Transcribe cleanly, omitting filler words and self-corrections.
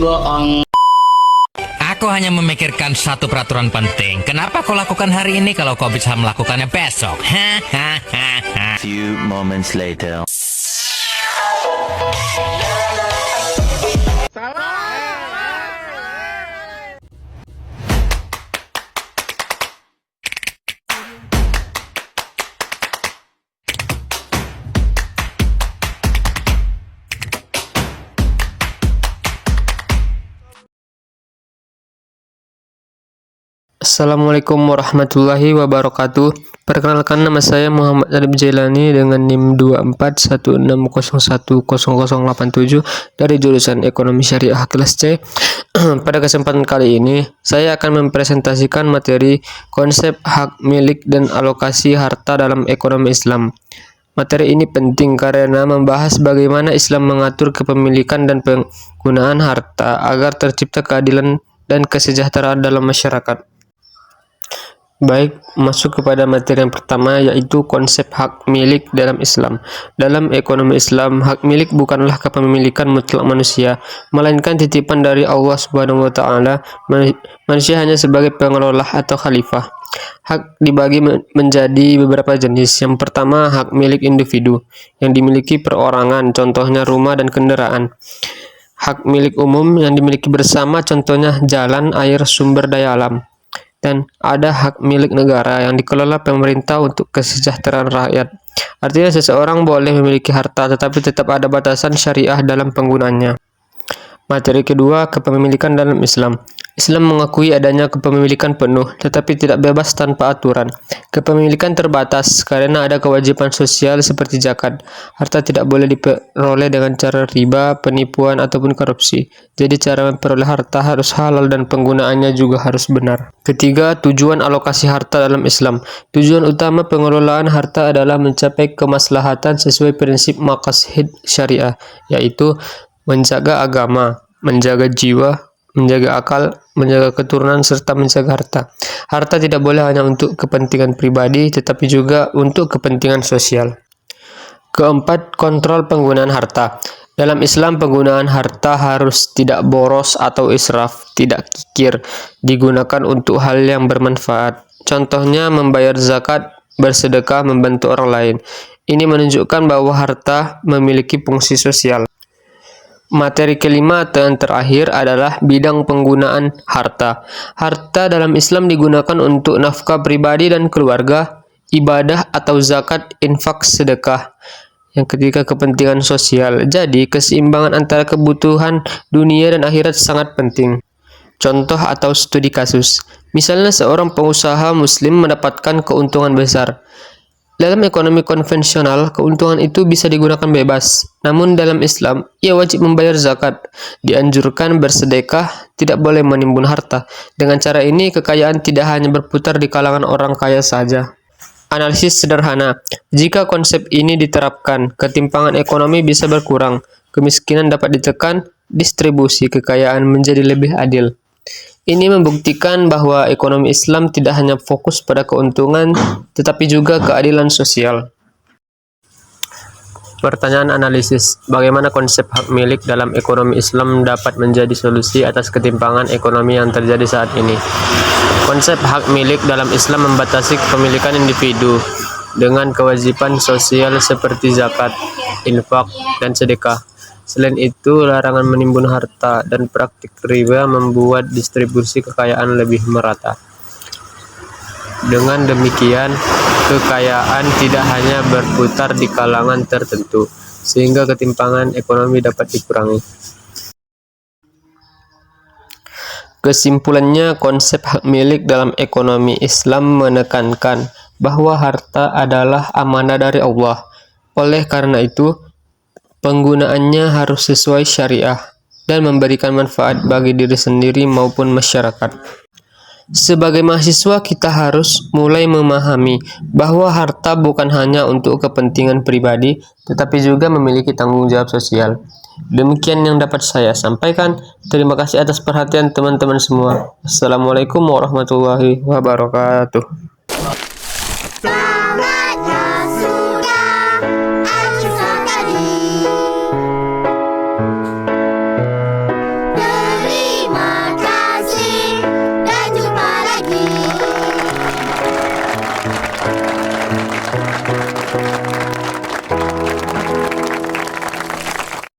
Aku hanya memikirkan satu peraturan penting. Kenapa kau lakukan hari ini kalau kau bisa melakukannya besok? Few moments later. Assalamualaikum warahmatullahi wabarakatuh. Perkenalkan, nama saya Muhammad Adib Jailani dengan NIM 2416010087 dari jurusan Ekonomi Syariah kelas C. Pada kesempatan kali ini, saya akan mempresentasikan materi konsep hak milik dan alokasi harta dalam ekonomi Islam. Materi ini penting karena membahas bagaimana Islam mengatur kepemilikan dan penggunaan harta agar tercipta keadilan dan kesejahteraan dalam masyarakat. Baik, masuk kepada materi yang pertama, yaitu konsep hak milik dalam Islam. Dalam ekonomi Islam, hak milik bukanlah kepemilikan mutlak manusia, melainkan titipan dari Allah Subhanahu wa taala. Manusia hanya sebagai pengelola atau khalifah. Hak dibagi menjadi beberapa jenis. Yang pertama, hak milik individu yang dimiliki perorangan, contohnya rumah dan kendaraan. Hak milik umum yang dimiliki bersama, contohnya jalan, air, sumber daya alam. Dan ada hak milik negara yang dikelola pemerintah untuk kesejahteraan rakyat. Artinya seseorang boleh memiliki harta tetapi tetap ada batasan syariah dalam penggunaannya. Materi kedua, kepemilikan dalam Islam. Islam mengakui adanya kepemilikan penuh, tetapi tidak bebas tanpa aturan. Kepemilikan terbatas karena ada kewajiban sosial seperti zakat. Harta tidak boleh diperoleh dengan cara riba, penipuan, ataupun korupsi. Jadi cara memperoleh harta harus halal dan penggunaannya juga harus benar. Ketiga, tujuan alokasi harta dalam Islam. Tujuan utama pengelolaan harta adalah mencapai kemaslahatan sesuai prinsip maqasid syariah, yaitu menjaga agama, menjaga jiwa, menjaga akal, menjaga keturunan, serta menjaga harta. Harta tidak boleh hanya untuk kepentingan pribadi, tetapi juga untuk kepentingan sosial. Keempat, kontrol penggunaan harta. Dalam Islam, penggunaan harta harus tidak boros atau israf, tidak kikir, digunakan untuk hal yang bermanfaat. Contohnya membayar zakat, bersedekah, membantu orang lain. Ini menunjukkan bahwa harta memiliki fungsi sosial. Materi kelima dan terakhir adalah bidang penggunaan harta. Harta dalam Islam digunakan untuk nafkah pribadi dan keluarga, ibadah atau zakat, infak, sedekah. Yang ketiga, kepentingan sosial. Jadi, keseimbangan antara kebutuhan dunia dan akhirat sangat penting. Contoh atau studi kasus. Misalnya seorang pengusaha muslim mendapatkan keuntungan besar. Dalam ekonomi konvensional, keuntungan itu bisa digunakan bebas. Namun dalam Islam, ia wajib membayar zakat. Dianjurkan bersedekah, tidak boleh menimbun harta. Dengan cara ini, kekayaan tidak hanya berputar di kalangan orang kaya saja. Analisis sederhana. Jika konsep ini diterapkan, ketimpangan ekonomi bisa berkurang, kemiskinan dapat ditekan, distribusi kekayaan menjadi lebih adil. Ini membuktikan bahwa ekonomi Islam tidak hanya fokus pada keuntungan, tetapi juga keadilan sosial. Pertanyaan analisis, bagaimana konsep hak milik dalam ekonomi Islam dapat menjadi solusi atas ketimpangan ekonomi yang terjadi saat ini? Konsep hak milik dalam Islam membatasi kepemilikan individu dengan kewajiban sosial seperti zakat, infak, dan sedekah. Selain itu, larangan menimbun harta dan praktik riba membuat distribusi kekayaan lebih merata. Dengan demikian, kekayaan tidak hanya berputar di kalangan tertentu, sehingga ketimpangan ekonomi dapat dikurangi. Kesimpulannya, konsep hak milik dalam ekonomi Islam menekankan bahwa harta adalah amanah dari Allah. Oleh karena itu, penggunaannya harus sesuai syariah dan memberikan manfaat bagi diri sendiri maupun masyarakat. Sebagai mahasiswa, kita harus mulai memahami bahwa harta bukan hanya untuk kepentingan pribadi, tetapi juga memiliki tanggung jawab sosial. Demikian yang dapat saya sampaikan. Terima kasih atas perhatian teman-teman semua. Assalamualaikum warahmatullahi wabarakatuh.